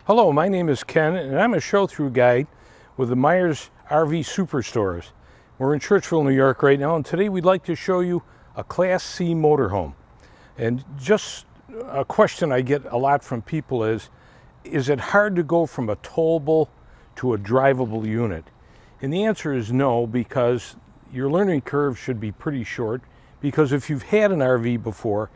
Hello, my name is Ken, and I'm a show-through guide with the Myers RV Superstores. We're in Churchville, New York right now, and today we'd like to show you a Class C motorhome. And just a question I get a lot from people is it hard to go from a towable to a drivable unit? And the answer is no, because your learning curve should be pretty short, because if you've had an RV before,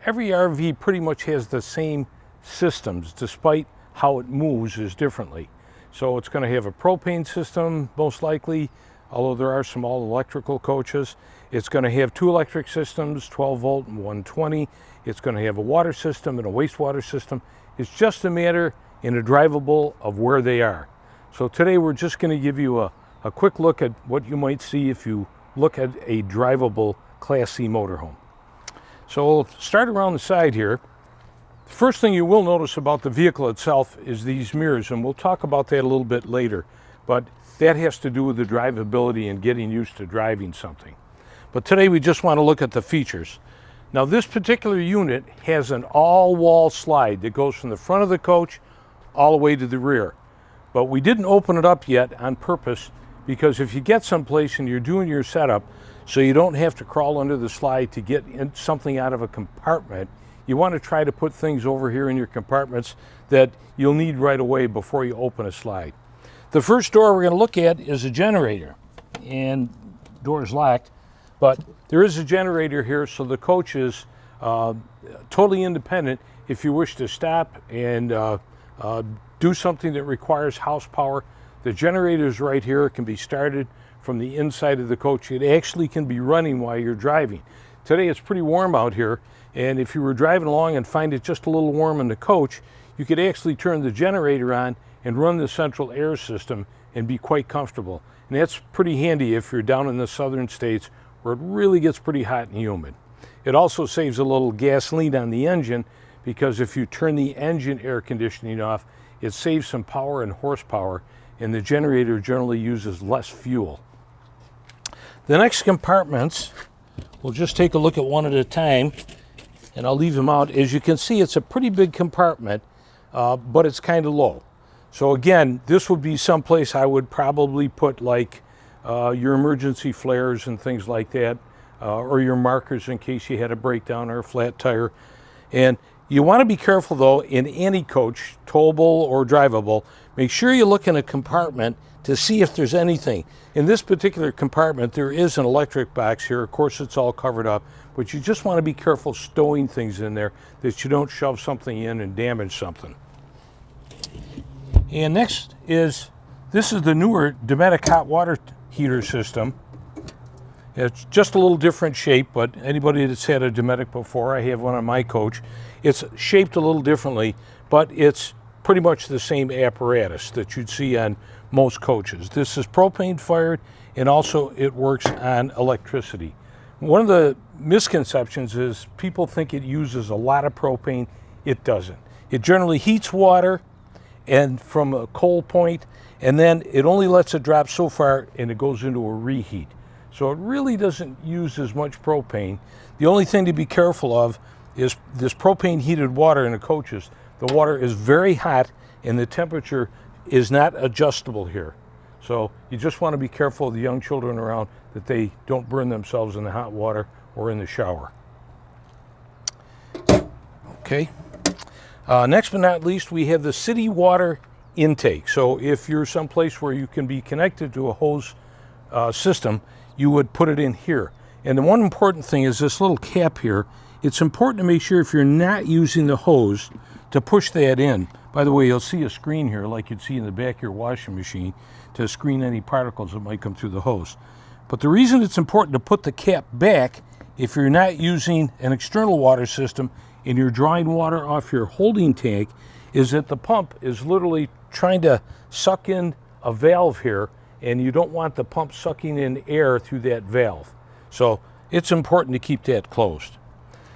every RV pretty much has the same systems, despite how it moves is differently. So it's going to have a propane system, most likely, although there are some all electrical coaches. It's going to have two electric systems, 12 volt and 120. It's going to have a water system and a wastewater system. It's just a matter in a drivable of where they are. So today we're just going to give you a quick look at what you might see if you look at a drivable Class C motorhome. So we'll start around the side here. The first thing you will notice about the vehicle itself is these mirrors, and we'll talk about that a little bit later, but that has to do with the drivability and getting used to driving something. But today we just want to look at the features. Now this particular unit has an all-wall slide that goes from the front of the coach all the way to the rear. But we didn't open it up yet on purpose, because if you get someplace and you're doing your setup so you don't have to crawl under the slide to get something out of a compartment, you want to try to put things over here in your compartments that you'll need right away before you open a slide. The first door we're going to look at is a generator, and the door is locked, but there is a generator here, so the coach is totally independent. If you wish to stop and do something that requires house power, the generator is right here. It can be started from the inside of the coach. It actually can be running while you're driving. Today it's pretty warm out here, and if you were driving along and find it just a little warm in the coach, you could actually turn the generator on and run the central air system and be quite comfortable. And that's pretty handy if you're down in the southern states where it really gets pretty hot and humid. It also saves a little gasoline on the engine, because if you turn the engine air conditioning off, it saves some power and horsepower, and the generator generally uses less fuel. The next compartments, we'll just take a look at one at a time, and I'll leave them out. As you can see, it's a pretty big compartment, but it's kind of low. So again, this would be someplace I would probably put like your emergency flares and things like that, or your markers in case you had a breakdown or a flat tire. And you want to be careful though, in any coach, towable or drivable, make sure you look in a compartment to see if there's anything. In this particular compartment, there is an electric box here. Of course, it's all covered up, but you just want to be careful stowing things in there that you don't shove something in and damage something. And next is, this is the newer Dometic hot water heater system. It's just a little different shape, but anybody that's had a Dometic before, I have one on my coach, it's shaped a little differently, but it's pretty much the same apparatus that you'd see on most coaches. This is propane fired, and also it works on electricity. One of the misconceptions is people think it uses a lot of propane. It doesn't. It generally heats water and from a cold point, and then it only lets it drop so far and it goes into a reheat. So it really doesn't use as much propane. The only thing to be careful of is this propane heated water in the coaches. The water is very hot and the temperature is not adjustable here. So you just want to be careful of the young children around that they don't burn themselves in the hot water or in the shower. Okay. Next but not least, we have the city water intake. So if you're someplace where you can be connected to a hose system, you would put it in here. And the one important thing is this little cap here. It's important to make sure if you're not using the hose to push that in. By the way, you'll see a screen here like you'd see in the back of your washing machine to screen any particles that might come through the hose. But the reason it's important to put the cap back if you're not using an external water system and you're drawing water off your holding tank is that the pump is literally trying to suck in a valve here, and you don't want the pump sucking in air through that valve. So it's important to keep that closed.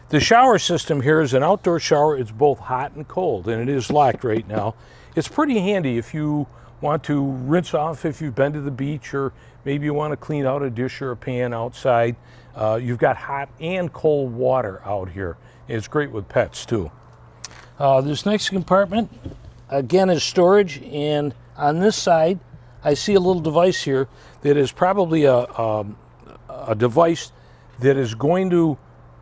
The shower system here is an outdoor shower. It's both hot and cold, and it is locked right now. It's pretty handy if you want to rinse off if you've been to the beach, or maybe you want to clean out a dish or a pan outside. You've got hot and cold water out here. It's great with pets too. This next compartment, again is storage, and on this side I see a little device here that is probably a device that is going to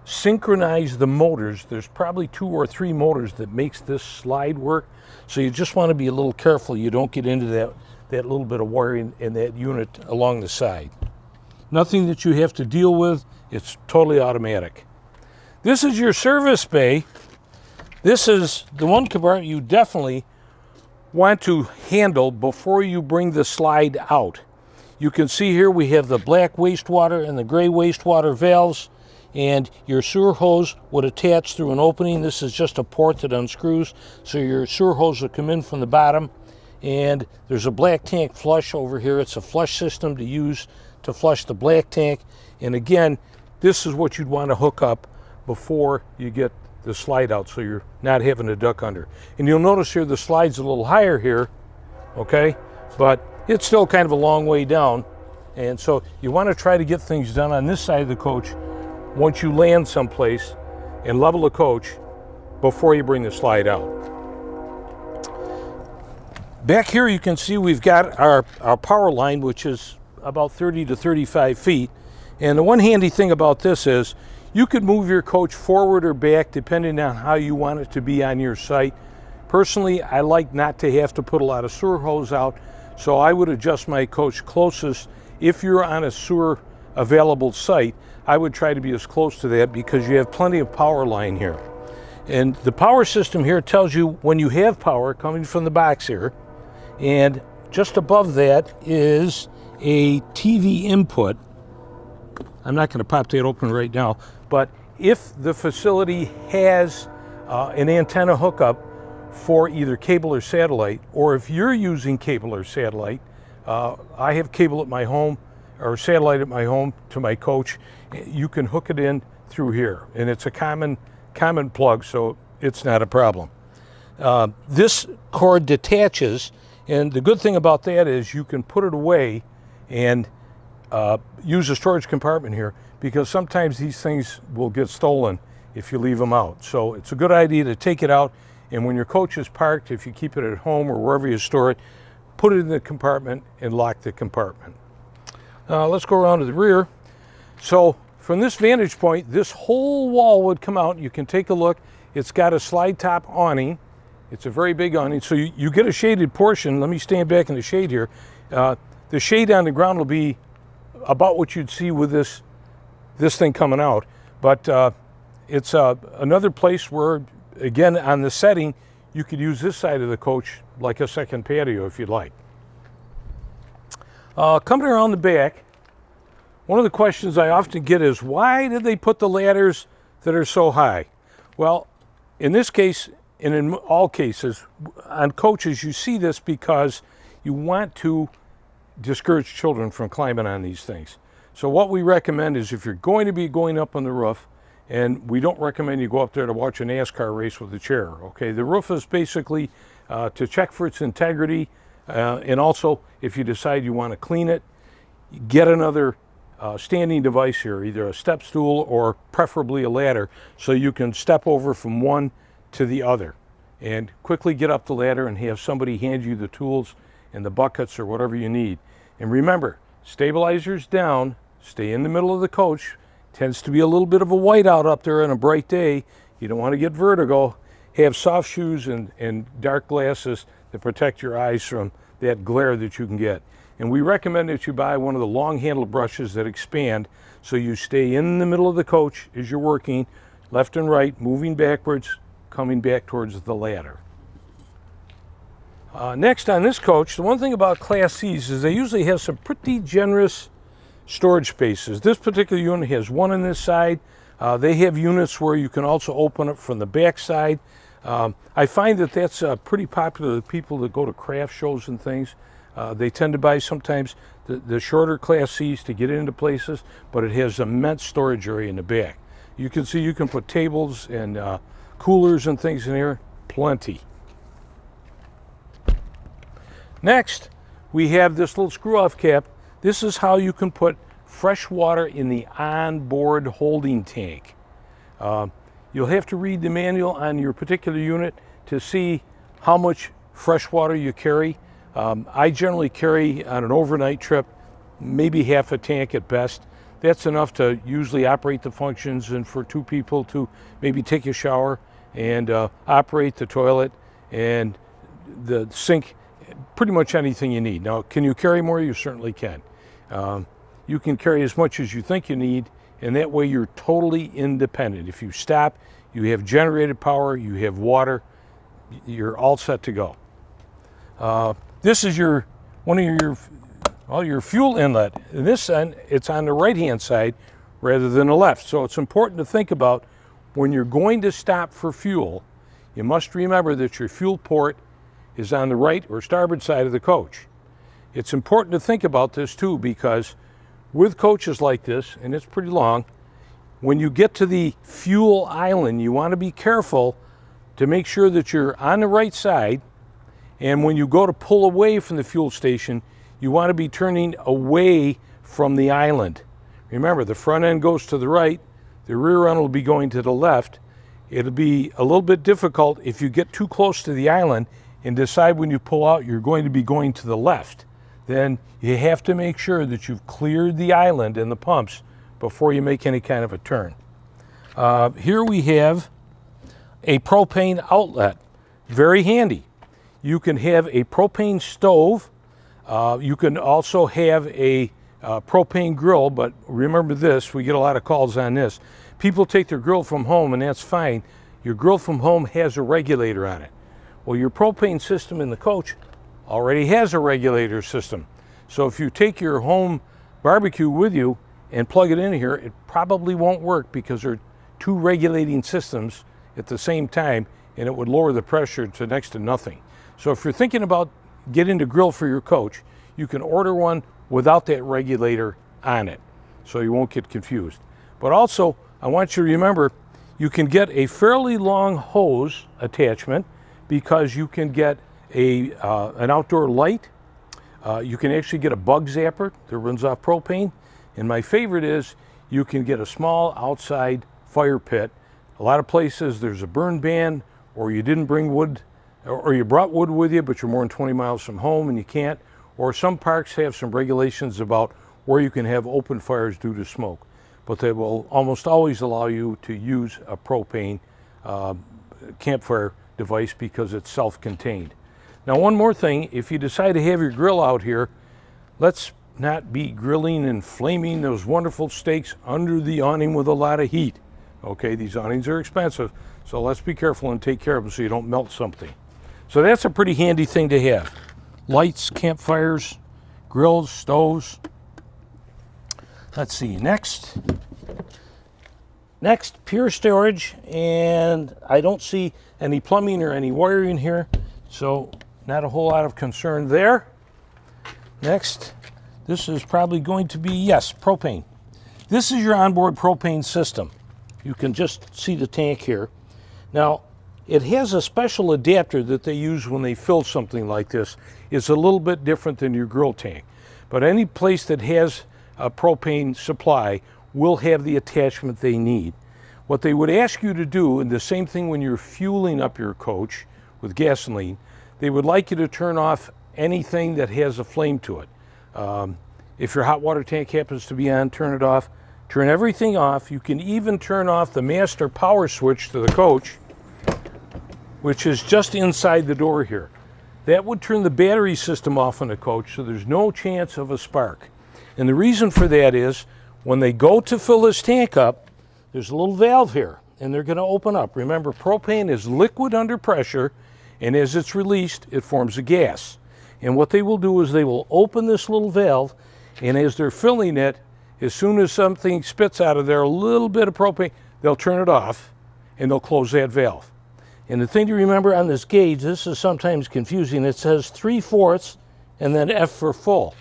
synchronize the motors. There's probably 2 or 3 motors that makes this slide work, so you just want to be a little careful you don't get into that little bit of wiring in that unit along the side. Nothing that you have to deal with. It's totally automatic. This is your service bay. This is the one compartment you definitely want to handle before you bring the slide out. You can see here we have the black wastewater and the gray wastewater valves, and your sewer hose would attach through an opening. This is just a port that unscrews, so your sewer hose will come in from the bottom. And there's a black tank flush over here. It's a flush system to use to flush the black tank. And again, this is what you'd want to hook up before you get the slide out, so you're not having to duck under. And you'll notice here the slide's a little higher here, okay? But it's still kind of a long way down. And so you want to try to get things done on this side of the coach once you land someplace and level the coach before you bring the slide out. Back here you can see we've got our power line, which is about 30 to 35 feet. And the one handy thing about this is you could move your coach forward or back depending on how you want it to be on your site. Personally, I like not to have to put a lot of sewer hose out, so I would adjust my coach closest. If you're on a sewer available site, I would try to be as close to that because you have plenty of power line here. And the power system here tells you when you have power coming from the box here. And just above that is a TV input. I'm not going to pop that open right now, but if the facility has an antenna hookup for either cable or satellite, or if you're using cable or satellite, I have cable at my home or satellite at my home to my coach. You can hook it in through here, and it's a common plug, so it's not a problem. This cord detaches, and the good thing about that is you can put it away and use a storage compartment here, because sometimes these things will get stolen if you leave them out. So it's a good idea to take it out, and when your coach is parked, if you keep it at home or wherever you store it, put it in the compartment and lock the compartment. Let's go around to the rear. So from this vantage point, this whole wall would come out. You can take a look. It's got a slide top awning. It's a very big awning, so you get a shaded portion. Let me stand back in the shade here. The shade on the ground will be about what you'd see with this thing coming out, but it's another place where, again, on the setting, you could use this side of the coach like a second patio if you'd like. Coming around the back, one of the questions I often get is, why did they put the ladders that are so high? Well, in this case, and in all cases, on coaches, you see this because you want to discourage children from climbing on these things. So what we recommend is, if you're going to be going up on the roof, and we don't recommend you go up there to watch a NASCAR race with a chair, okay? The roof is basically to check for its integrity, and also if you decide you want to clean it, get another standing device here, either a step stool or preferably a ladder, so you can step over from one to the other and quickly get up the ladder and have somebody hand you the tools and the buckets or whatever you need. And remember, stabilizers down, stay in the middle of the coach. Tends to be a little bit of a whiteout up there on a bright day. You don't want to get vertigo. Have soft shoes and dark glasses that protect your eyes from that glare that you can get. And we recommend that you buy one of the long handled brushes that expand, so you stay in the middle of the coach as you're working, left and right, moving backwards, coming back towards the ladder. Next on this coach, the one thing about Class C's is they usually have some pretty generous storage spaces. This particular unit has one on this side. They have units where you can also open it from the back side. I find that that's pretty popular with people that go to craft shows and things. They tend to buy sometimes the shorter Class C's to get into places, but it has immense storage area in the back. You can see you can put tables and coolers and things in here, plenty. Next, we have this little screw-off cap. This is how you can put fresh water in the onboard holding tank. You'll have to read the manual on your particular unit to see how much fresh water you carry. I generally carry on an overnight trip maybe half a tank at best. That's enough to usually operate the functions and for 2 people to maybe take a shower and operate the toilet and the sink, pretty much anything you need. Now, can you carry more? You certainly can. You can carry as much as you think you need, and that way you're totally independent. If you stop, you have generated power, you have water, you're all set to go. This is one of your fuel inlet. In this end, it's on the right-hand side rather than the left. So it's important to think about when you're going to stop for fuel, you must remember that your fuel port is on the right or starboard side of the coach. It's important to think about this too, because with coaches like this, and it's pretty long, when you get to the fuel island, you want to be careful to make sure that you're on the right side. And when you go to pull away from the fuel station, you want to be turning away from the island. Remember, the front end goes to the right, the rear end will be going to the left. It'll be a little bit difficult if you get too close to the island and decide when you pull out you're going to be going to the left. Then you have to make sure that you've cleared the island and the pumps before you make any kind of a turn. Here we have a propane outlet. Very handy. You can have a propane stove. You can also have a propane grill, but remember this, we get a lot of calls on this. People take their grill from home, and that's fine. Your grill from home has a regulator on it. Well, your propane system in the coach already has a regulator system. So if you take your home barbecue with you and plug it in here, it probably won't work because there are 2 regulating systems at the same time, and it would lower the pressure to next to nothing. So if you're thinking about getting a grill for your coach, you can order one without that regulator on it, so you won't get confused. But also, I want you to remember, you can get a fairly long hose attachment because you can get an outdoor light. You can actually get a bug zapper that runs off propane. And my favorite is you can get a small outside fire pit. A lot of places there's a burn ban, or you didn't bring wood, or you brought wood with you, but you're more than 20 miles from home and you can't. Or some parks have some regulations about where you can have open fires due to smoke. But they will almost always allow you to use a propane campfire device because it's self-contained. Now, one more thing, if you decide to have your grill out here, let's not be grilling and flaming those wonderful steaks under the awning with a lot of heat. Okay, these awnings are expensive, so let's be careful and take care of them so you don't melt something. So that's a pretty handy thing to have. Lights, campfires, grills, stoves. Let's see, next, pure storage, and I don't see any plumbing or any wiring here, so not a whole lot of concern there. Next, this is probably going to be, yes, propane. This is your onboard propane system. You can just see the tank here. Now, it has a special adapter that they use when they fill something like this. It's a little bit different than your grill tank, but any place that has a propane supply will have the attachment they need. What they would ask you to do, and the same thing when you're fueling up your coach with gasoline, they would like you to turn off anything that has a flame to it. If your hot water tank happens to be on, turn it off. Turn everything off. You can even turn off the master power switch to the coach, which is just inside the door here. That would turn the battery system off on the coach, so there's no chance of a spark. And the reason for that is when they go to fill this tank up, there's a little valve here, and they're going to open up. Remember, propane is liquid under pressure, and as it's released, it forms a gas. And what they will do is they will open this little valve, and as they're filling it, as soon as something spits out of there, a little bit of propane, they'll turn it off, and they'll close that valve. And the thing to remember on this gauge, this is sometimes confusing, it says 3/4 and then F for full.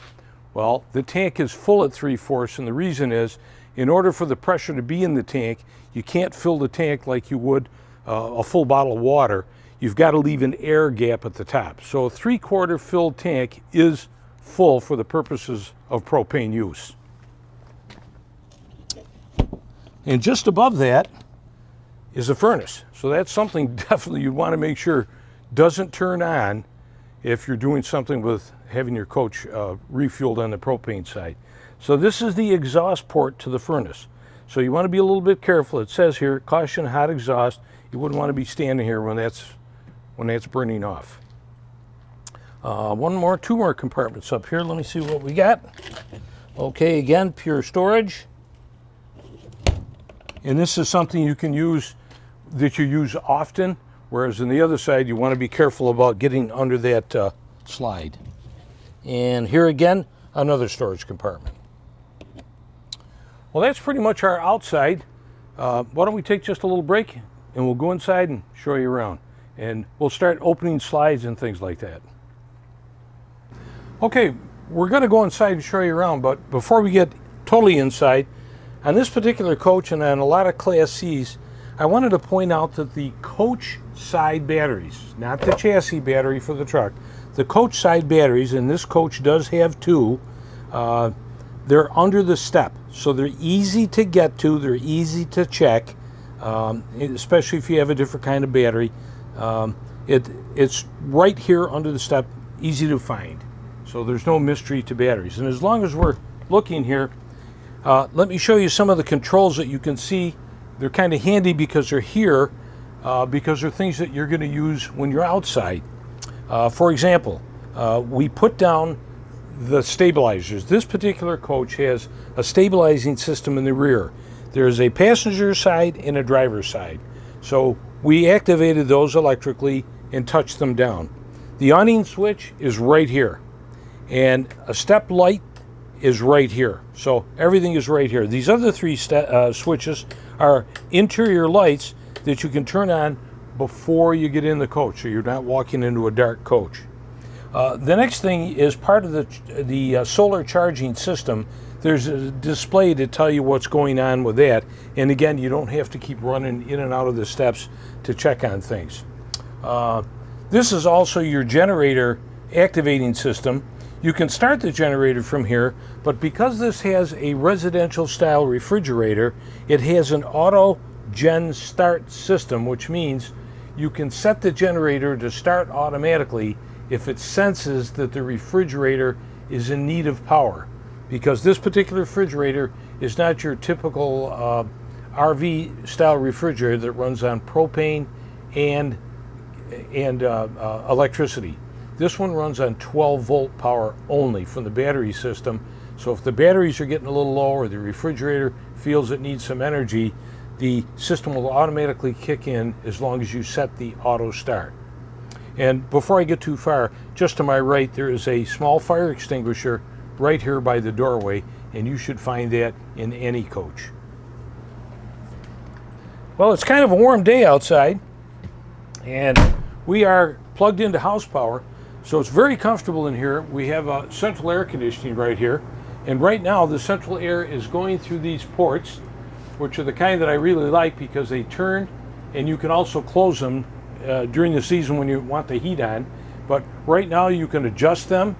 Well, the tank is full at 3/4, and the reason is, in order for the pressure to be in the tank, you can't fill the tank like you would a full bottle of water. You've got to leave an air gap at the top. So a 3/4 filled tank is full for the purposes of propane use. And just above that is a furnace. So that's something definitely you want to make sure doesn't turn on if you're doing something with having your coach refueled on the propane side. So this is the exhaust port to the furnace. So you want to be a little bit careful. It says here, caution hot exhaust. You wouldn't want to be standing here when that's burning off. Two more compartments up here. Let me see what we got. Okay, again, pure storage. And this is something you can use, that you use often, whereas on the other side, you want to be careful about getting under that slide. And here again, another storage compartment. Well, that's pretty much our outside. Why don't we take just a little break and we'll go inside and show you around. And we'll start opening slides and things like that. Okay, we're going to go inside and show you around, but before we get totally inside, on this particular coach and on a lot of Class C's, I wanted to point out that the coach side batteries, not the chassis battery for the truck, the coach side batteries, and this coach does have two, they're under the step. So they're easy to get to, they're easy to check, especially if you have a different kind of battery. It's right here under the step, easy to find. So there's no mystery to batteries. And as long as we're looking here, let me show you some of the controls that you can see. They're kind of handy because they're here, because they're things that you're going to use when you're outside. For example, we put down the stabilizers. This particular coach has a stabilizing system in the rear. There's a passenger side and a driver's side. So we activated those electrically and touched them down. The awning switch is right here. And a step light is right here. So everything is right here. These other three switches are interior lights that you can turn on before you get in the coach, so you're not walking into a dark coach. The next thing is part of the solar charging system. There's a display to tell you what's going on with that. And again, you don't have to keep running in and out of the steps to check on things. This is also your generator activating system. You can start the generator from here, but because this has a residential style refrigerator, it has an auto gen start system, which means you can set the generator to start automatically if it senses that the refrigerator is in need of power. Because this particular refrigerator is not your typical RV style refrigerator that runs on propane and electricity. This one runs on 12 volt power only from the battery system. So if the batteries are getting a little low or the refrigerator feels it needs some energy, the system will automatically kick in as long as you set the auto start. And before I get too far, just to my right, there is a small fire extinguisher right here by the doorway, and you should find that in any coach. Well, it's kind of a warm day outside, and we are plugged into house power, so it's very comfortable in here. We have central air conditioning right here, and right now the central air is going through these ports, which are the kind that I really like because they turn, and you can also close them during the season when you want the heat on. But right now you can adjust them.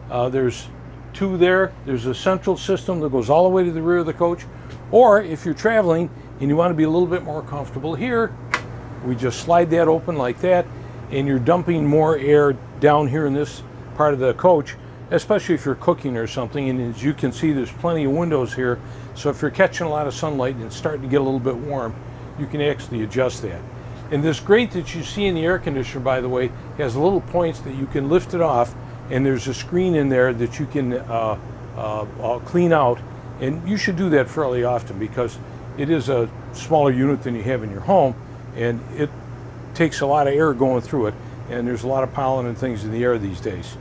There's two there. There's a central system that goes all the way to the rear of the coach. Or if you're traveling and you want to be a little bit more comfortable here, we just slide that open like that, and you're dumping more air down here in this part of the coach, especially if you're cooking or something. And as you can see, there's plenty of windows here. So if you're catching a lot of sunlight and it's starting to get a little bit warm, you can actually adjust that. And this grate that you see in the air conditioner, by the way, has little points that you can lift it off, and there's a screen in there that you can clean out. And you should do that fairly often because it is a smaller unit than you have in your home, and it takes a lot of air going through it, and there's a lot of pollen and things in the air these days.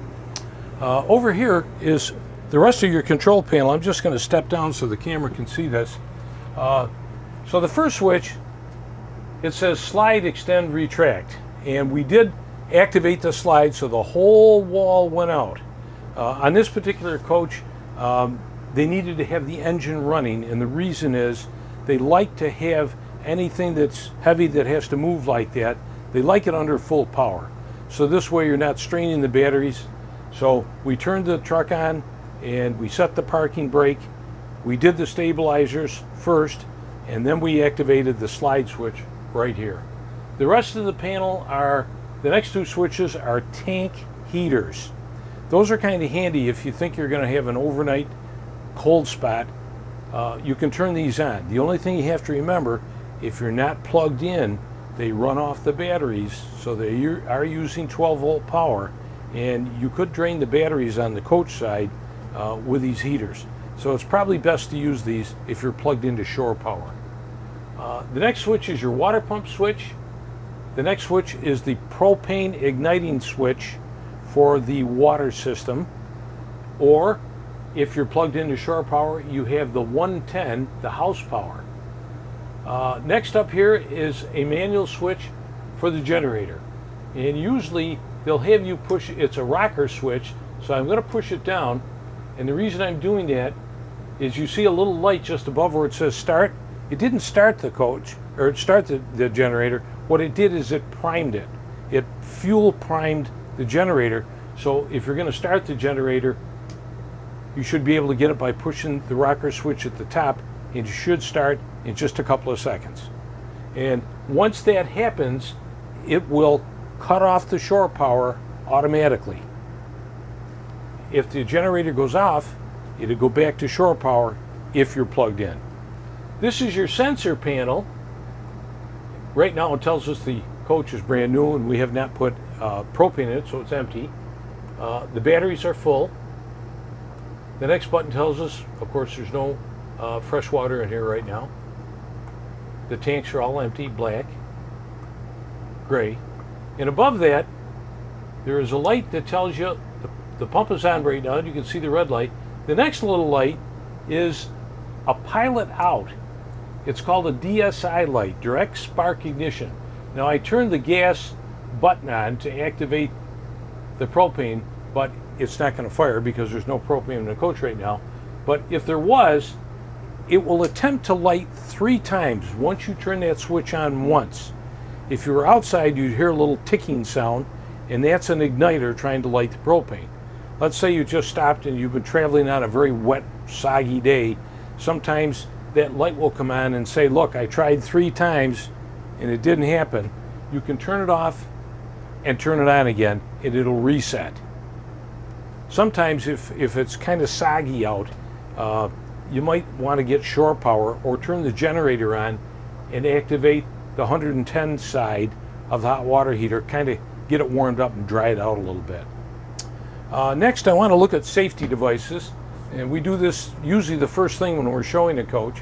Over here is the rest of your control panel. I'm just going to step down so the camera can see this. So the first switch, it says slide, extend, retract. And we did activate the slide so the whole wall went out. On this particular coach, they needed to have the engine running, and the reason is they like to have anything that's heavy that has to move like that, they like it under full power. So this way you're not straining the batteries. So we turned the truck on and we set the parking brake. We did the stabilizers first, and then we activated the slide switch right here. The rest of the panel are, the next two switches are tank heaters. Those are kind of handy if you think you're going to have an overnight cold spot. You can turn these on. The only thing you have to remember, if you're not plugged in, they run off the batteries, so they are using 12-volt power, and you could drain the batteries on the coach side with these heaters. So it's probably best to use these if you're plugged into shore power. The next switch is your water pump switch. The next switch is the propane igniting switch for the water system. Or if you're plugged into shore power, you have the 110, the house power. Next up here is a manual switch for the generator. And usually they'll have you push, it's a rocker switch, so I'm going to push it down. And the reason I'm doing that is you see a little light just above where it says start. It didn't start the coach, or start the generator. What it did is it primed it. It fuel primed the generator. So if you're going to start the generator, you should be able to get it by pushing the rocker switch at the top, and you should start in just a couple of seconds. And once that happens, it will cut off the shore power automatically. If the generator goes off, it'll go back to shore power if you're plugged in. This is your sensor panel. Right now it tells us the coach is brand new and we have not put propane in it, so it's empty. The batteries are full. The next button tells us, of course, there's no fresh water in here right now. The tanks are all empty, black, gray. And above that, there is a light that tells you the pump is on right now. You can see the red light. The next little light is a pilot out. It's called a DSI light, direct spark ignition. Now I turned the gas button on to activate the propane, but it's not going to fire because there's no propane in the coach right now. But if there was, it will attempt to light 3 times once you turn that switch on once. If you were outside, you'd hear a little ticking sound, and that's an igniter trying to light the propane. Let's say you just stopped and you've been traveling on a very wet, soggy day. Sometimes that light will come on and say, look, I tried 3 times and it didn't happen. You can turn it off and turn it on again, and it'll reset. Sometimes if it's kind of soggy out, you might want to get shore power or turn the generator on and activate the 110 side of the hot water heater, kind of get it warmed up and dry it out a little bit. Next, I want to look at safety devices, and we do this usually the first thing when we're showing a coach.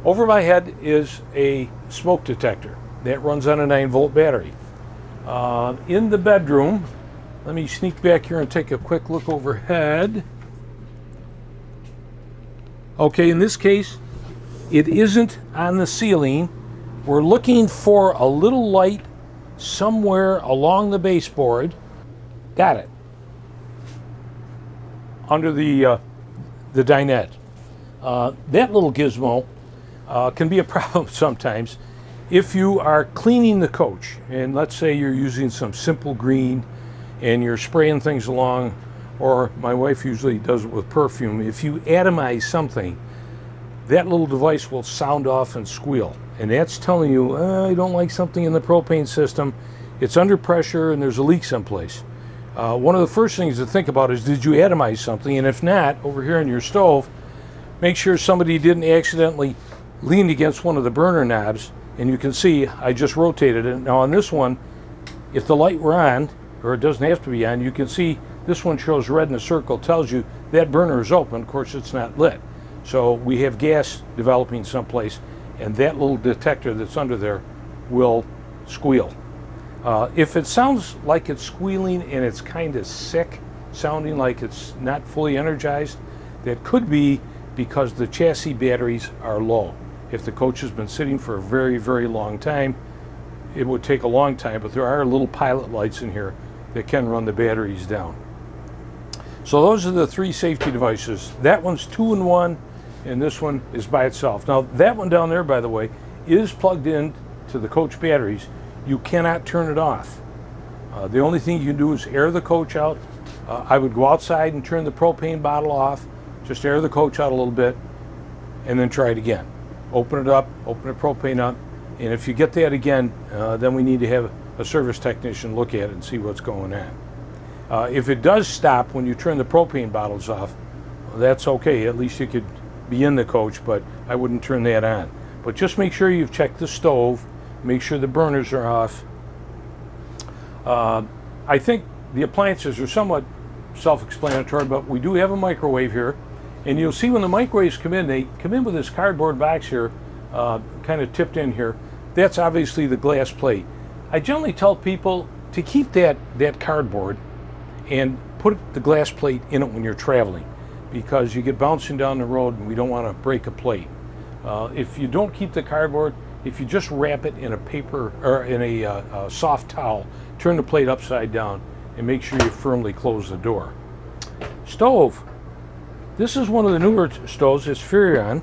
Over my head is a smoke detector that runs on a 9-volt battery. In the bedroom, let me sneak back here and take a quick look overhead. Okay, in this case, it isn't on the ceiling. We're looking for a little light somewhere along the baseboard. Got it. Under the dinette. That little gizmo can be a problem sometimes. If you are cleaning the coach, and let's say you're using some simple green and you're spraying things along, or my wife usually does it with perfume, if you atomize something, that little device will sound off and squeal. And that's telling you, I don't like something in the propane system, it's under pressure and there's a leak someplace. One of the first things to think about is, did you atomize something? And if not, over here in your stove, make sure somebody didn't accidentally lean against one of the burner knobs. And you can see I just rotated it. Now on this one, if the light were on, or it doesn't have to be on, you can see this one shows red in a circle, tells you that burner is open. Of course, it's not lit. So we have gas developing someplace, and that little detector that's under there will squeal. If it sounds like it's squealing and it's kind of sick, sounding like it's not fully energized, that could be because the chassis batteries are low. If the coach has been sitting for a very, very long time, it would take a long time, but there are little pilot lights in here that can run the batteries down. So those are the 3 safety devices. That one's 2-in-1, and this one is by itself. Now that one down there, by the way, is plugged in to the coach batteries. You cannot turn it off. The only thing you can do is air the coach out. I would go outside and turn the propane bottle off, just air the coach out a little bit, and then try it again. Open it up, open the propane up, and if you get that again, then we need to have a service technician look at it and see what's going on. If it does stop when you turn the propane bottles off, that's okay. At least you could be in the coach, but I wouldn't turn that on. But just make sure you've checked the stove, make sure the burners are off. I think the appliances are somewhat self-explanatory, but we do have a microwave here. And you'll see when the microwaves come in, they come in with this cardboard box here, kind of tipped in here. That's obviously the glass plate. I generally tell people to keep that cardboard and put the glass plate in it when you're traveling, because you get bouncing down the road and we don't want to break a plate. If you don't keep the cardboard, if you just wrap it in a paper or in a soft towel, turn the plate upside down and make sure you firmly close the door. Stove. This is one of the newer stoves. It's Furrion,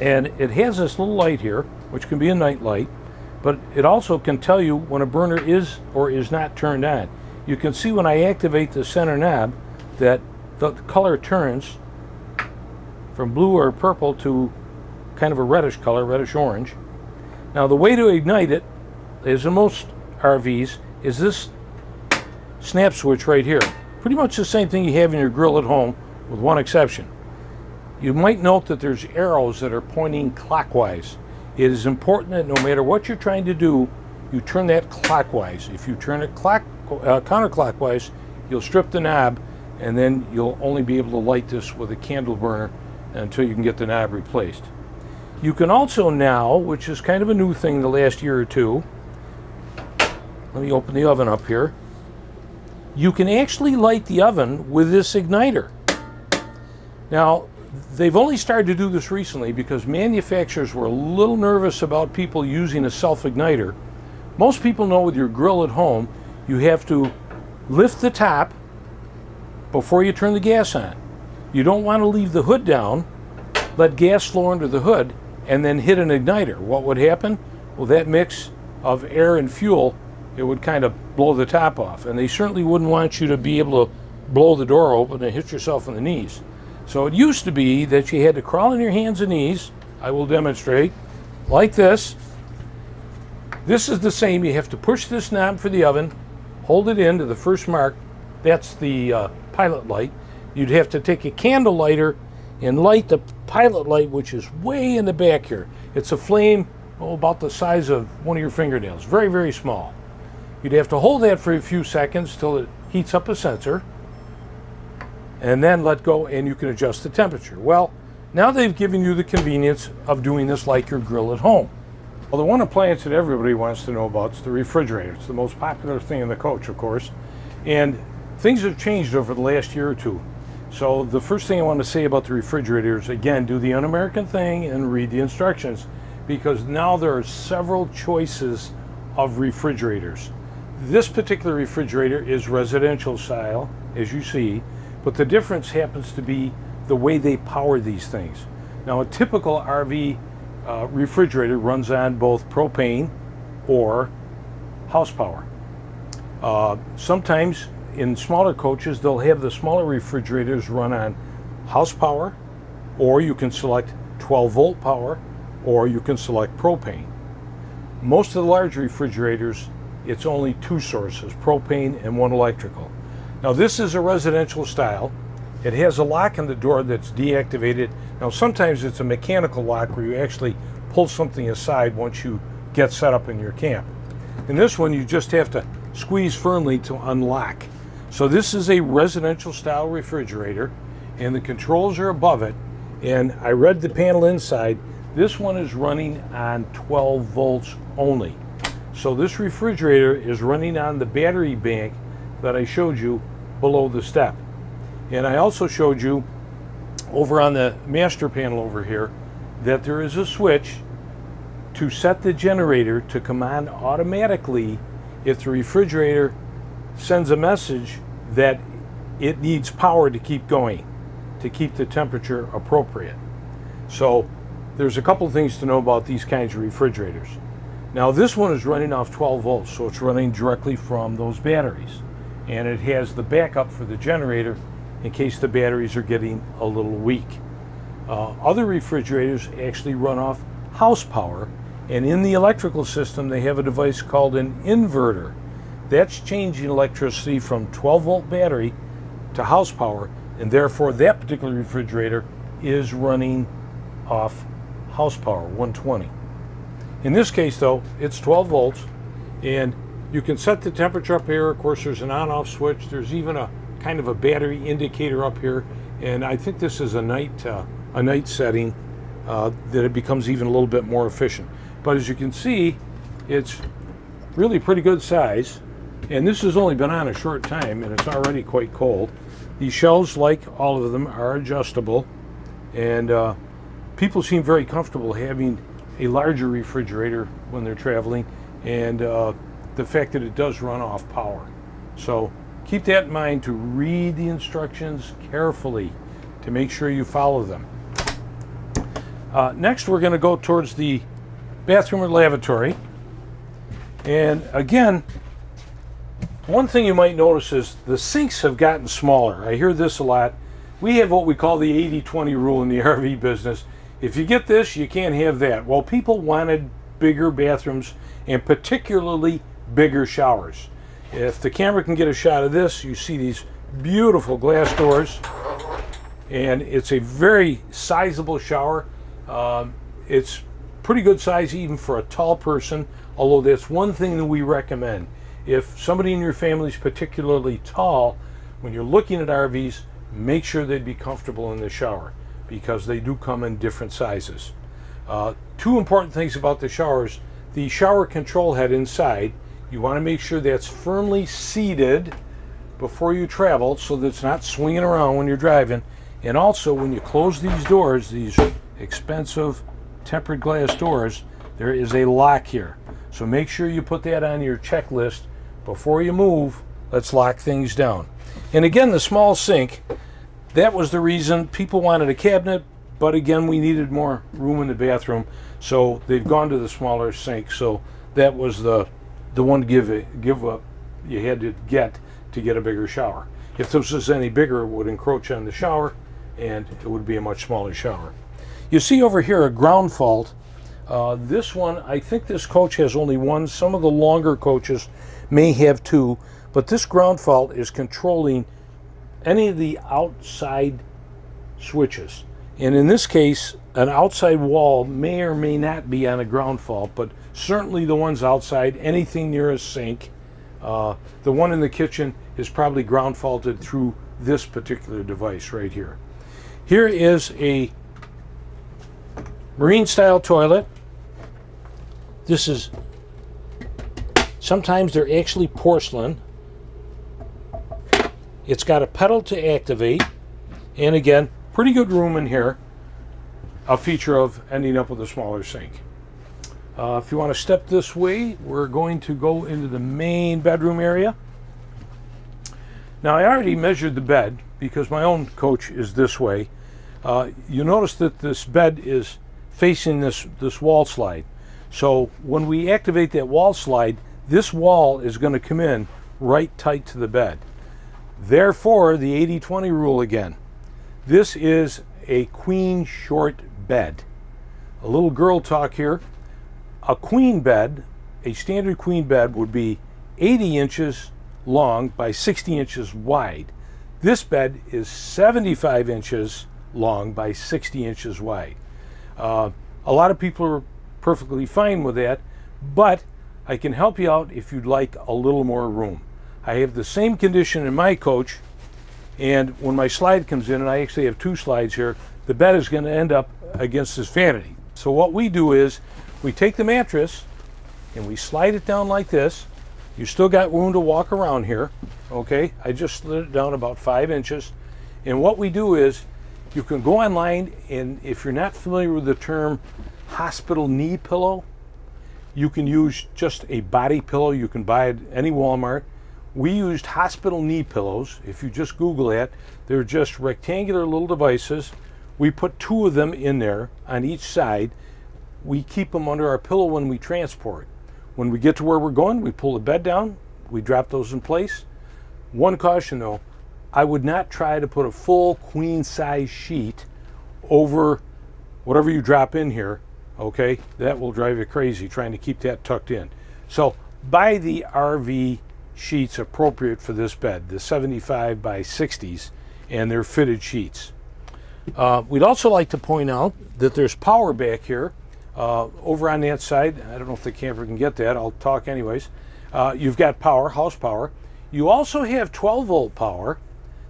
and it has this little light here, which can be a night light, but it also can tell you when a burner is or is not turned on. You can see when I activate the center knob that the color turns from blue or purple to kind of a reddish color, reddish orange. Now the way to ignite it, as in most RVs, is this snap switch right here. Pretty much the same thing you have in your grill at home, with one exception. You might note that there's arrows that are pointing clockwise. It is important that no matter what you're trying to do, you turn that clockwise. If you turn it counterclockwise, you'll strip the knob, and then you'll only be able to light this with a candle burner until you can get the knob replaced. You can also now, which is kind of a new thing the last year or two, let me open the oven up here. You can actually light the oven with this igniter. Now, they've only started to do this recently because manufacturers were a little nervous about people using a self-igniter. Most people know with your grill at home, you have to lift the top before you turn the gas on. You don't want to leave the hood down, let gas flow under the hood, and then hit an igniter. What would happen? Well, that mix of air and fuel, it would kind of blow the top off. And they certainly wouldn't want you to be able to blow the door open and hit yourself in the knees. So it used to be that you had to crawl on your hands and knees. I will demonstrate, like this. This is the same. You have to push this knob for the oven, hold it in to the first mark. That's the pilot light. You'd have to take a candle lighter and light the pilot light, which is way in the back here. It's a flame about the size of one of your fingernails, very, very small. You'd have to hold that for a few seconds till it heats up a sensor, and then let go, and you can adjust the temperature. Well, now they've given you the convenience of doing this like your grill at home. Well, the one appliance that everybody wants to know about is the refrigerator. It's the most popular thing in the coach, of course, and things have changed over the last year or two. So the first thing I want to say about the refrigerator is, again, do the un-American thing and read the instructions, because now there are several choices of refrigerators. This particular refrigerator is residential style, as you see, but the difference happens to be the way they power these things. Now, a typical RV refrigerator runs on both propane or house power. Sometimes in smaller coaches, they'll have the smaller refrigerators run on house power, or you can select 12-volt power, or you can select propane. Most of the large refrigerators, it's only two sources, propane and one electrical. Now, this is a residential style. It has a lock on the door that's deactivated. Now, sometimes it's a mechanical lock where you actually pull something aside once you get set up in your camp. In this one, you just have to squeeze firmly to unlock. So this is a residential style refrigerator, and the controls are above it. And I read the panel inside. This one is running on 12 volts only. So this refrigerator is running on the battery bank that I showed you below the step. And I also showed you over on the master panel over here that there is a switch to set the generator to come on automatically if the refrigerator sends a message that it needs power to keep going, to keep the temperature appropriate. So there's a couple things to know about these kinds of refrigerators. Now, this one is running off 12 volts, so it's running directly from those batteries. And it has the backup for the generator in case the batteries are getting a little weak. Other refrigerators actually run off house power, and in the electrical system they have a device called an inverter. that's changing electricity from 12-volt battery to house power, and therefore that particular refrigerator is running off house power, 120. In this case though, it's 12 volts, and you can set the temperature up here. Of course, there's an on-off switch. There's even a kind of a battery indicator up here, and I think this is a night setting that it becomes even a little bit more efficient. But as you can see, it's really pretty good size, and this has only been on a short time, and it's already quite cold. These shelves, like all of them, are adjustable, and people seem very comfortable having a larger refrigerator when they're traveling, and the fact that it does run off power. So keep that in mind, to read the instructions carefully to make sure you follow them. Next, we're going to go towards the bathroom or lavatory. And again, one thing you might notice is the sinks have gotten smaller. I hear this a lot. We have what we call the 80-20 rule in the RV business. If you get this, you can't have that. Well, people wanted bigger bathrooms and particularly bigger showers. If the camera can get a shot of this, you see these beautiful glass doors, and it's a very sizable shower. It's pretty good size even for a tall person, although that's one thing that we recommend. If somebody in your family is particularly tall, when you're looking at RVs, make sure they'd be comfortable in the shower, because they do come in different sizes. Two important things about the showers: the shower control head inside, you want to make sure that's firmly seated before you travel so that it's not swinging around when you're driving. And also, when you close these doors, these expensive tempered glass doors, there is a lock here. So make sure you put that on your checklist before you move. Let's lock things down. And again, the small sink, that was the reason people wanted a cabinet, but again, we needed more room in the bathroom, so they've gone to the smaller sink. So that was the one give up you had to get a bigger shower. If this was any bigger, it would encroach on the shower, and it would be a much smaller shower. You see over here a ground fault. This one, I think this coach has only one. Some of the longer coaches may have two, but this ground fault is controlling any of the outside switches. And in this case, an outside wall may or may not be on a ground fault, but certainly the ones outside, anything near a sink. The one in the kitchen is probably ground faulted through this particular device right here. Here is a marine style toilet. This is, sometimes they're actually porcelain. It's got a pedal to activate, and again, pretty good room in here. A feature of ending up with a smaller sink. If you want to step this way, we're going to go into the main bedroom area. Now, I already measured the bed because my own coach is this way. You notice that this bed is facing this wall slide. So when we activate that wall slide, this wall is going to come in right tight to the bed. Therefore, the 80-20 rule again. This is a queen short bed. A little girl talk here. A queen bed, a standard queen bed, would be 80 inches long by 60 inches wide. This bed is 75 inches long by 60 inches wide. A lot of people are perfectly fine with that, but I can help you out if you'd like a little more room. I have the same condition in my coach, and when my slide comes in, and I actually have two slides here, the bed is going to end up against this vanity. So what we do is we take the mattress and we slide it down like this. You still got room to walk around here, okay? I just slid it down about 5 inches. And what we do is you can go online, and if you're not familiar with the term hospital knee pillow, you can use just a body pillow. You can buy it at any Walmart. We used hospital knee pillows. If you just Google that, they're just rectangular little devices. We put 2 of them in there on each side. We keep them under our pillow when we transport. When we get to where we're going, we pull the bed down, we drop those in place. One caution though, I would not try to put a full queen size sheet over whatever you drop in here, okay? That will drive you crazy trying to keep that tucked in. So buy the RV sheets appropriate for this bed, the 75 by 60s, and they're fitted sheets. We'd also like to point out that there's power back here over on that side. I don't know if the camera can get that. I'll talk anyways. You've got power, house power. You also have 12-volt power.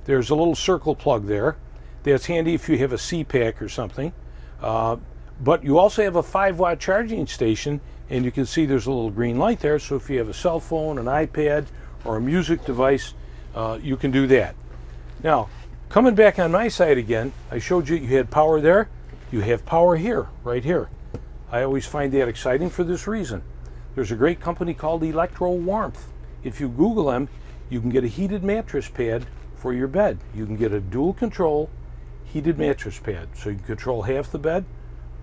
There's a little circle plug there. That's handy if you have a CPAC or something. But you also have a 5-watt charging station, and you can see there's a little green light there. So if you have a cell phone, an iPad, or a music device, you can do that. Now, coming back on my side again, I showed you had power there. You have power here, right here. I always find that exciting for this reason. There's a great company called Electro Warmth. If you Google them, you can get a heated mattress pad for your bed. You can get a dual control heated mattress pad. So you can control half the bed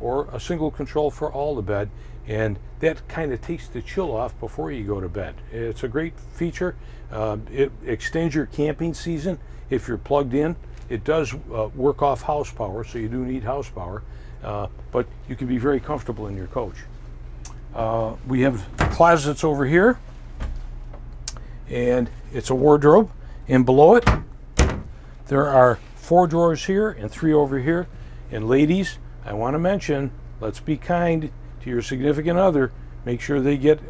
or a single control for all the bed. And that kind of takes the chill off before you go to bed. It's a great feature. It extends your camping season if you're plugged in. It does work off house power, so you do need house power, but you can be very comfortable in your coach. We have closets over here, and it's a wardrobe, and below it there are 4 drawers here and 3 over here. And ladies, I want to mention, let's be kind to your significant other. Make sure they get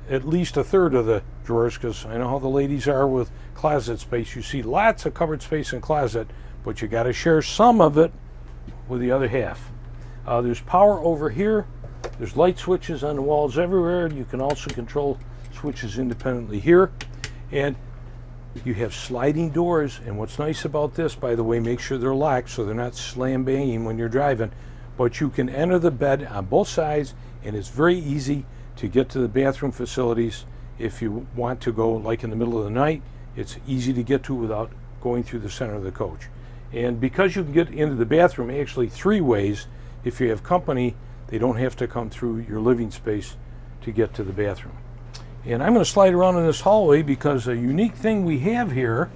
at least a third of the drawers, because I know how the ladies are with closet space. You see lots of cupboard space in closet, but you got to share some of it with the other half. There's power over here. There's light switches on the walls everywhere. You can also control switches independently here. And you have sliding doors. And what's nice about this, by the way, make sure they're locked so they're not slam banging when you're driving. But you can enter the bed on both sides, and it's very easy to get to the bathroom facilities. If you want to go like in the middle of the night, it's easy to get to without going through the center of the coach. And because you can get into the bathroom actually 3 ways, if you have company, they don't have to come through your living space to get to the bathroom. And I'm going to slide around in this hallway because a unique thing we have here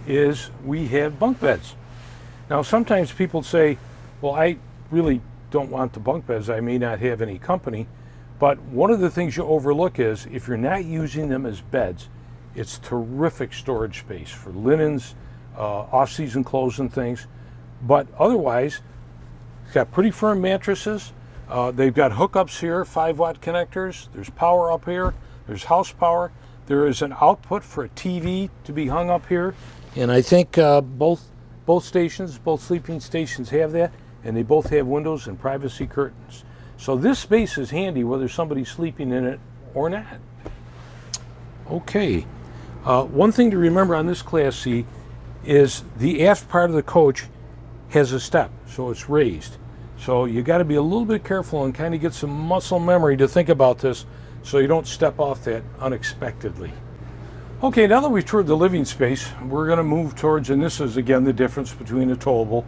is we have bunk beds. Now sometimes people say, well, I really don't want the bunk beds. I may not have any company. But one of the things you overlook is if you're not using them as beds, it's terrific storage space for linens, off-season clothes and things. But otherwise, it's got pretty firm mattresses. They've got hookups here, 5-watt connectors. There's power up here. There's house power. There is an output for a TV to be hung up here. And I think both sleeping stations have that. And they both have windows and privacy curtains. So this space is handy whether somebody's sleeping in it or not. Okay, one thing to remember on this Class C is the aft part of the coach has a step, so it's raised. So you got to be a little bit careful and kind of get some muscle memory to think about this so you don't step off that unexpectedly. Okay, now that we've toured the living space, we're going to move towards, and this is again the difference between a towable.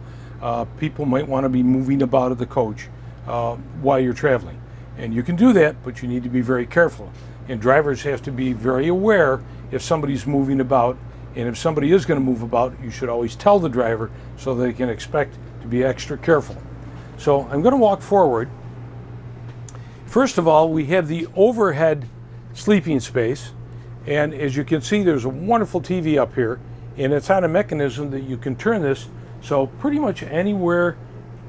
People might want to be moving about at the coach while you're traveling. And you can do that, but you need to be very careful. And drivers have to be very aware if somebody's moving about. And if somebody is going to move about, you should always tell the driver so they can expect to be extra careful. So I'm going to walk forward. First of all, we have the overhead sleeping space. And as you can see, there's a wonderful TV up here. And it's on a mechanism that you can turn this. So pretty much anywhere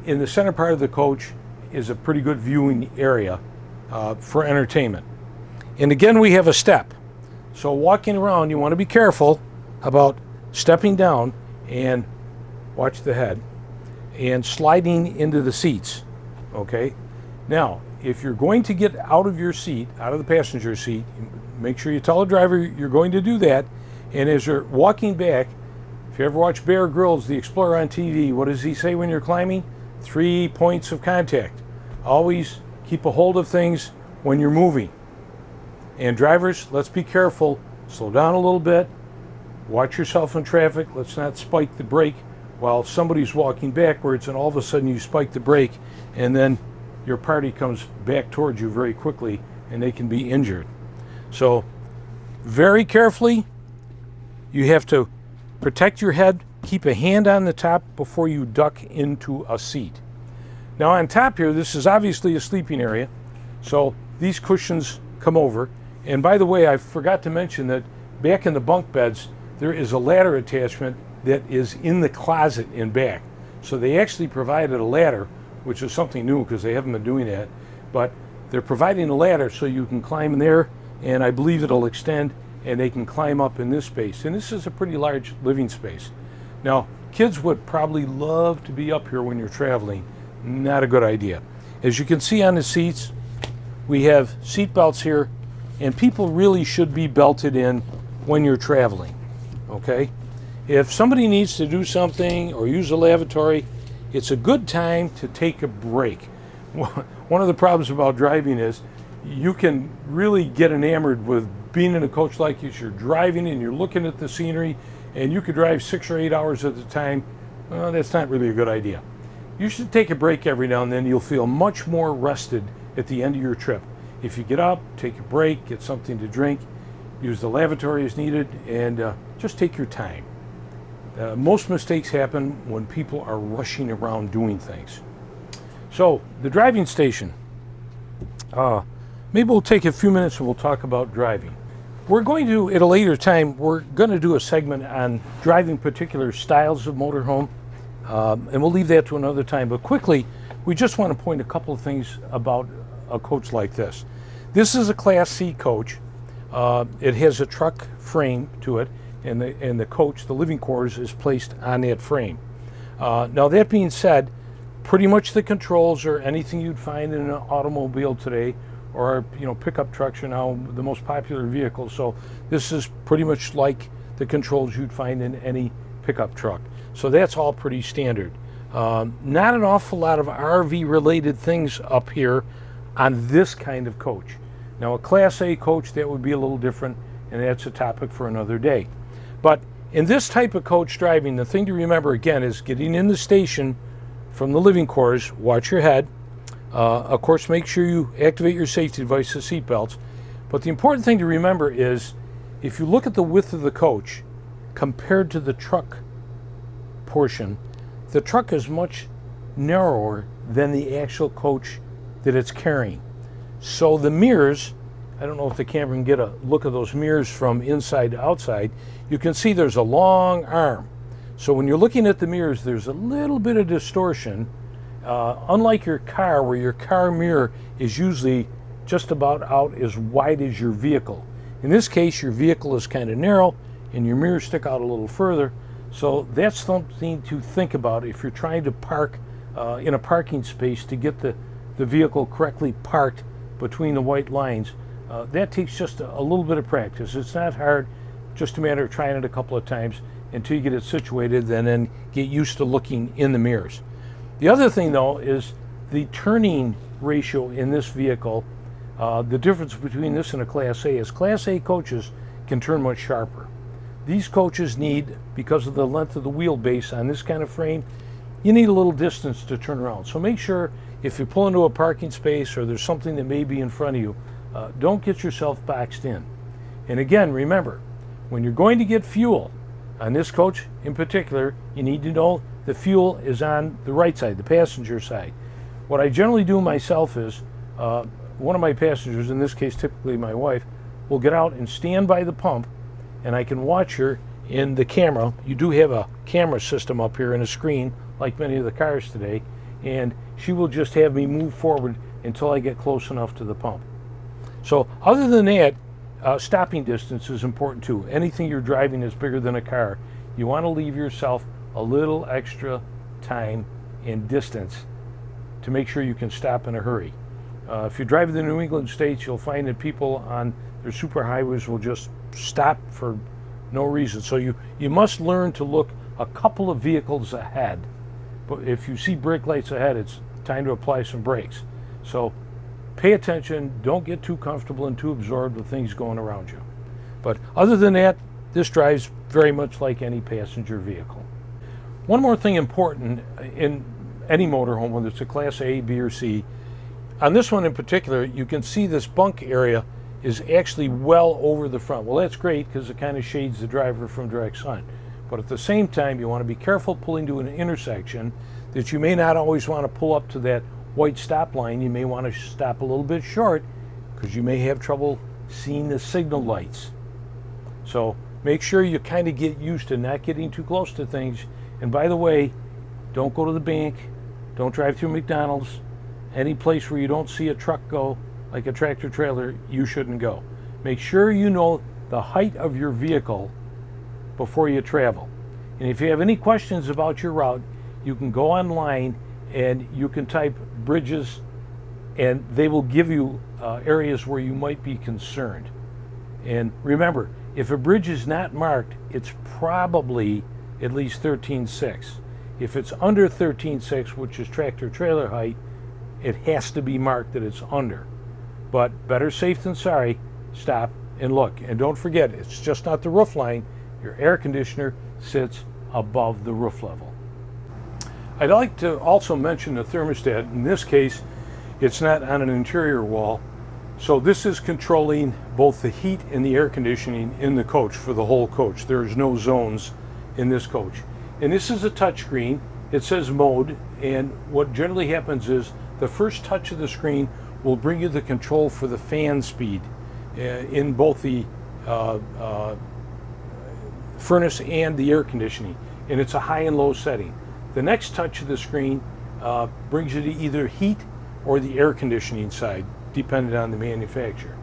in the center part of the coach is a pretty good viewing area for entertainment. And again, we have a step. So walking around, you want to be careful about stepping down and watch the head and sliding into the seats. Okay. Now, if you're going to get out of your seat, out of the passenger seat, make sure you tell the driver you're going to do that. And as you're walking back, if you ever watch Bear Grylls, the Explorer on TV, what does he say when you're climbing? 3 points of contact. Always keep a hold of things when you're moving. And drivers, let's be careful. Slow down a little bit. Watch yourself in traffic. Let's not spike the brake while somebody's walking backwards and all of a sudden you spike the brake and then your party comes back towards you very quickly and they can be injured. So very carefully, you have to protect your head, keep a hand on the top before you duck into a seat. Now on top here, this is obviously a sleeping area, so these cushions come over And by the way, I forgot to mention that back in the bunk beds, there is a ladder attachment that is in the closet in back. So they actually provided a ladder, which is something new because they haven't been doing that. But they're providing a ladder so you can climb in there, and I believe it'll extend and they can climb up in this space. And this is a pretty large living space. Now, kids would probably love to be up here when you're traveling. Not a good idea. As you can see on the seats, we have seat belts here, and people really should be belted in when you're traveling, okay? If somebody needs to do something or use a lavatory, it's a good time to take a break. One of the problems about driving is you can really get enamored with being in a coach like this. You're driving and you're looking at the scenery, and you could drive 6 or 8 hours at a time. Well, that's not really a good idea. You should take a break every now and then. You'll feel much more rested at the end of your trip. If you get up, take a break, get something to drink, use the lavatory as needed, and just take your time. Most mistakes happen when people are rushing around doing things. So, the driving station. Maybe we'll take a few minutes and we'll talk about driving. We're going to, at a later time, we're going to do a segment on driving particular styles of motorhome, and we'll leave that to another time. But quickly, we just want to point a couple of things about a coach like this. This is a Class C coach. It has a truck frame to it, and the coach, the living quarters, is placed on that frame. Now, that being said, pretty much the controls are anything you'd find in an automobile today, or pickup trucks are now the most popular vehicles. So this is pretty much like the controls you'd find in any pickup truck. So that's all pretty standard. Not an awful lot of RV related things up here on this kind of coach. Now, a Class A coach, that would be a little different, and that's a topic for another day. But in this type of coach driving, the thing to remember again is getting in the station from the living quarters. Watch your head. Of course, make sure you activate your safety devices, seat belts. But the important thing to remember is if you look at the width of the coach compared to the truck portion, the truck is much narrower than the actual coach that it's carrying. So the mirrors, I don't know if the camera can get a look at those mirrors from inside to outside, you can see there's a long arm. So when you're looking at the mirrors, there's a little bit of distortion. Unlike your car, where your car mirror is usually just about out as wide as your vehicle. In this case, your vehicle is kind of narrow and your mirrors stick out a little further. So that's something to think about if you're trying to park in a parking space to get the vehicle correctly parked between the white lines. That takes just a little bit of practice. It's not hard, just a matter of trying it a couple of times until you get it situated, and then get used to looking in the mirrors. The other thing, though, is the turning ratio in this vehicle. The difference between this and a Class A is Class A coaches can turn much sharper. These coaches need, because of the length of the wheelbase on this kind of frame, you need a little distance to turn around. So make sure if you pull into a parking space or there's something that may be in front of you, don't get yourself boxed in. And again, remember, when you're going to get fuel, on this coach in particular, you need to know the fuel is on the right side, the passenger side. What I generally do myself is, one of my passengers, in this case typically my wife, will get out and stand by the pump, and I can watch her in the camera. You do have a camera system up here and a screen, like many of the cars today, and she will just have me move forward until I get close enough to the pump. So other than that, stopping distance is important too. Anything you're driving that's bigger than a car, you want to leave yourself a little extra time and distance to make sure you can stop in a hurry. If you drive in the New England states, you'll find that people on their superhighways will just stop for no reason. So you must learn to look a couple of vehicles ahead. But if you see brake lights ahead, it's time to apply some brakes. So pay attention, don't get too comfortable and too absorbed with things going around you. But other than that, this drives very much like any passenger vehicle. One more thing important in any motorhome, whether it's a Class A, B, or C, on this one in particular, you can see this bunk area is actually well over the front. Well, that's great because it kind of shades the driver from direct sun. But at the same time, you want to be careful pulling to an intersection that you may not always want to pull up to that white stop line. You may want to stop a little bit short because you may have trouble seeing the signal lights. So make sure you kind of get used to not getting too close to things. And by the way, don't go to the bank, don't drive through McDonald's, any place where you don't see a truck go, like a tractor trailer, you shouldn't go. Make sure you know the height of your vehicle before you travel. And if you have any questions about your route, you can go online and you can type bridges, and they will give you areas where you might be concerned. And remember, if a bridge is not marked, it's probably at least 13.6. If it's under 13.6, which is tractor trailer height, it has to be marked that it's under. But better safe than sorry. Stop and look. And don't forget, it's just not the roof line. Your air conditioner sits above the roof level. I'd like to also mention the thermostat. In this case, it's not on an interior wall. So this is controlling both the heat and the air conditioning in the coach for the whole coach. There's no zones in this coach. And this is a touchscreen. It says mode, and what generally happens is the first touch of the screen will bring you the control for the fan speed in both the furnace and the air conditioning, and it's a high and low setting. The next touch of the screen brings you to either heat or the air conditioning side, depending on the manufacturer.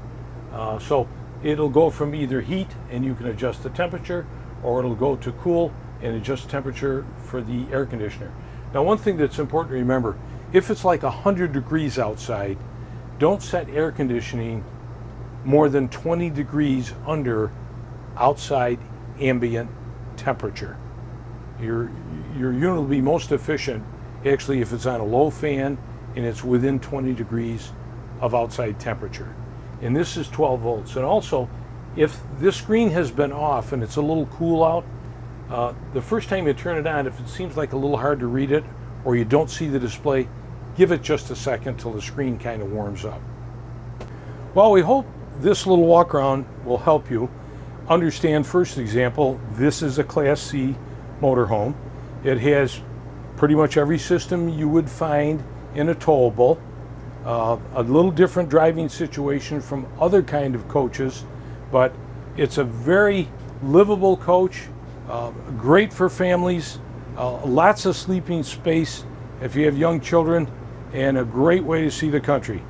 So it'll go from either heat and you can adjust the temperature, or it'll go to cool and adjust temperature for the air conditioner. Now, one thing that's important to remember, if it's like 100 degrees outside, don't set air conditioning more than 20 degrees under outside ambient temperature. Your unit will be most efficient actually if it's on a low fan and it's within 20 degrees of outside temperature. And this is 12 volts. And also, if this screen has been off and it's a little cool out, the first time you turn it on, if it seems like a little hard to read it or you don't see the display, give it just a second till the screen kind of warms up. Well, we hope this little walk around will help you understand. First example, this is a Class C motorhome. It has pretty much every system you would find in a towable. A little different driving situation from other kind of coaches, but it's a very livable coach, great for families, lots of sleeping space if you have young children, and a great way to see the country.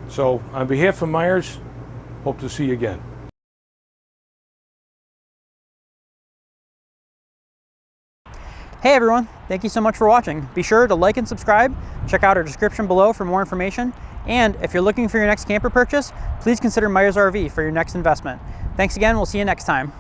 So on behalf of Myers, hope to see you again. Hey everyone, thank you so much for watching. Be sure to like and subscribe, check out our description below for more information, and if you're looking for your next camper purchase, please consider Myers RV for your next investment. Thanks again, we'll see you next time.